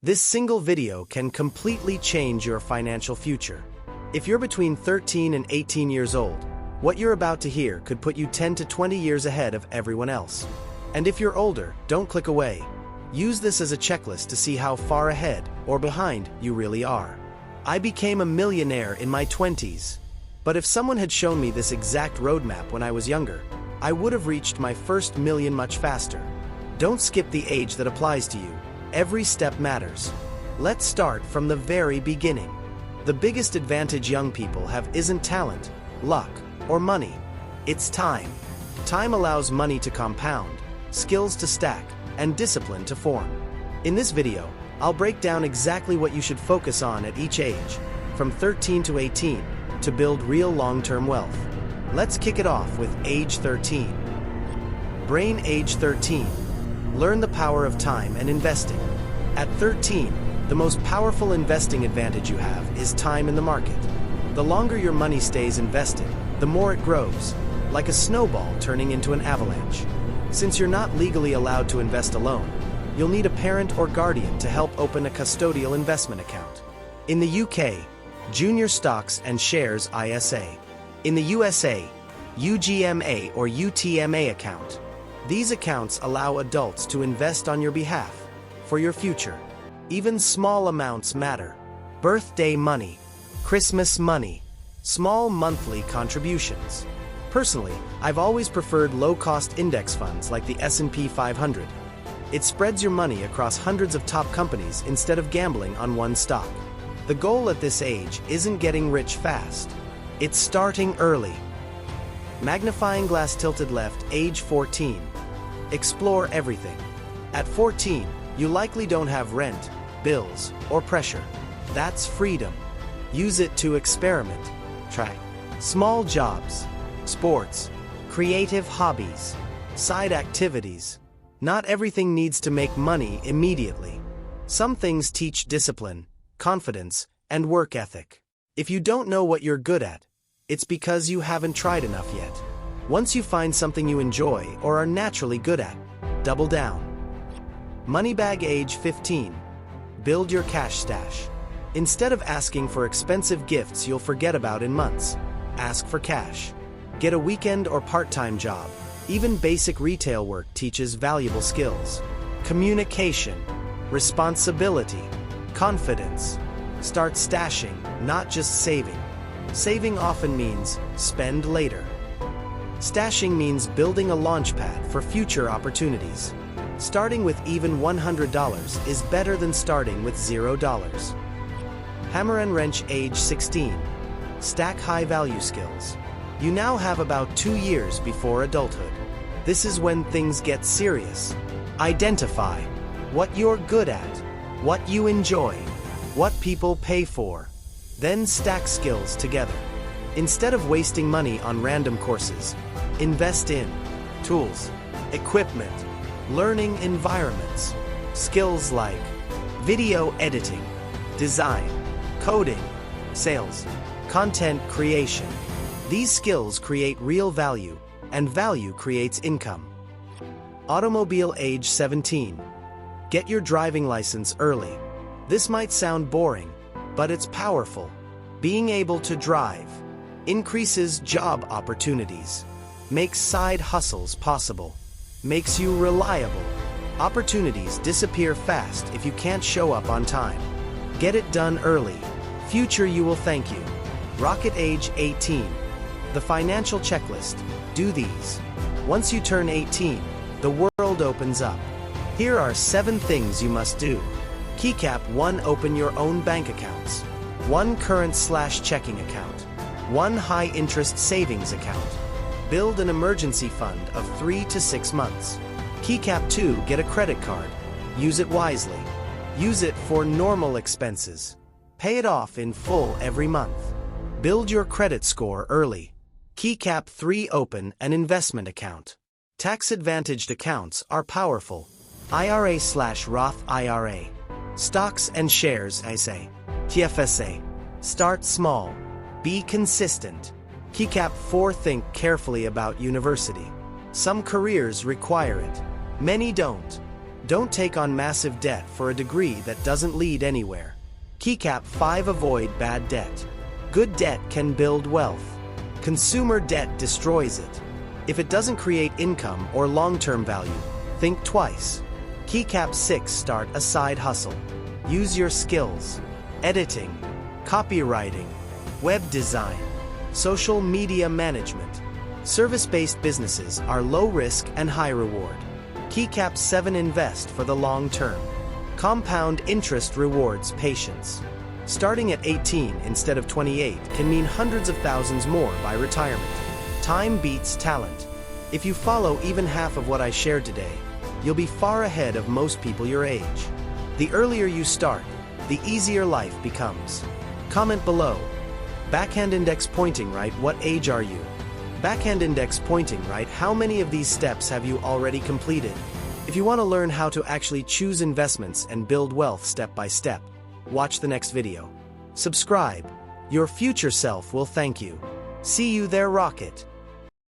This single video can completely change your financial future. If you're between 13 and 18 years old, what you're about to hear could put you 10 to 20 years ahead of everyone else. And if you're older, don't click away. Use this as a checklist to see how far ahead or behind you really are. I became a millionaire in my 20s. But if someone had shown me this exact roadmap when I was younger, I would have reached my first million much faster. Don't skip the age that applies to you. Every step matters. Let's start from the very beginning. The biggest advantage young people have isn't talent, luck, or money. It's time. Time allows money to compound, skills to stack, and discipline to form. In this video, I'll break down exactly what you should focus on at each age, from 13 to 18, to build real long-term wealth. Let's kick it off with age 13. Brain age 13. Learn the power of time and investing. At 13, the most powerful investing advantage you have is time in the market. The longer your money stays invested, the more it grows, like a snowball turning into an avalanche. Since you're not legally allowed to invest alone, you'll need a parent or guardian to help open a custodial investment account. In the UK, Junior Stocks and Shares ISA. In the USA, UGMA or UTMA account. These accounts allow adults to invest on your behalf, for your future. Even small amounts matter. Birthday money, Christmas money, small monthly contributions. Personally, I've always preferred low-cost index funds like the S&P 500. It spreads your money across hundreds of top companies instead of gambling on one stock. The goal at this age isn't getting rich fast. It's starting early. Magnifying glass tilted left, age 14. Explore everything. At 14, you likely don't have rent, bills, or pressure. That's freedom. Use it to experiment. Try small jobs, sports, creative hobbies, side activities. Not everything needs to make money immediately. Some things teach discipline, confidence, and work ethic. If you don't know what you're good at, it's because you haven't tried enough yet. Once you find something you enjoy or are naturally good at, double down. Moneybag age 15. Build your cash stash. Instead of asking for expensive gifts you'll forget about in months, ask for cash. Get a weekend or part-time job. Even basic retail work teaches valuable skills. Communication, responsibility, confidence. Start stashing, not just saving. Saving often means spend later. Stashing means building a launchpad for future opportunities. Starting with even $100 is better than starting with $0. Hammer and wrench age 16. Stack high-value skills. You now have about 2 years before adulthood. This is when things get serious. Identify what you're good at, what you enjoy, what people pay for. Then stack skills together. Instead of wasting money on random courses, invest in tools, equipment, learning environments, skills like video editing, design, coding, sales, content creation. These skills create real value, and value creates income. Automobile age 17. Get your driving license early. This might sound boring, but it's powerful. Being able to drive increases job opportunities, makes side hustles possible, makes you reliable. Opportunities disappear fast if you can't show up on time. Get it done early. Future you will thank you. Rocket age 18. The financial checklist. Do these. Once you turn 18, the world opens up. Here are 7 things you must do. Keycap 1. Open your own bank accounts. 1 current/checking account. 1 high-interest savings account. Build an emergency fund of 3 to 6 months. Keycap 2. Get a credit card. Use it wisely. Use it for normal expenses. Pay it off in full every month. Build your credit score early. Keycap 3. Open an investment account. Tax-advantaged accounts are powerful. IRA/Roth IRA. Stocks and shares ISA. TFSA. Start small. Be consistent. Keycap 4. Think carefully about university. Some careers require it. Many don't. Don't take on massive debt for a degree that doesn't lead anywhere. Keycap 5. Avoid bad debt. Good debt can build wealth. Consumer debt destroys it. If it doesn't create income or long-term value, think twice. Keycap 6. Start a side hustle. Use your skills. Editing, copywriting, web design, social media management. Service-based businesses are low risk and high reward. Keycap 7. Invest for the long term. Compound interest rewards patience. Starting at 18 instead of 28 can mean hundreds of thousands more by retirement. Time beats talent. If you follow even half of what I shared today, you'll be far ahead of most people your age. The earlier you start, the easier life becomes. Comment below. Backhand index pointing right, what age are you? Backhand index pointing right, how many of these steps have you already completed? If you want to learn how to actually choose investments and build wealth step by step, watch the next video. Subscribe. Your future self will thank you. See you there, Rocket.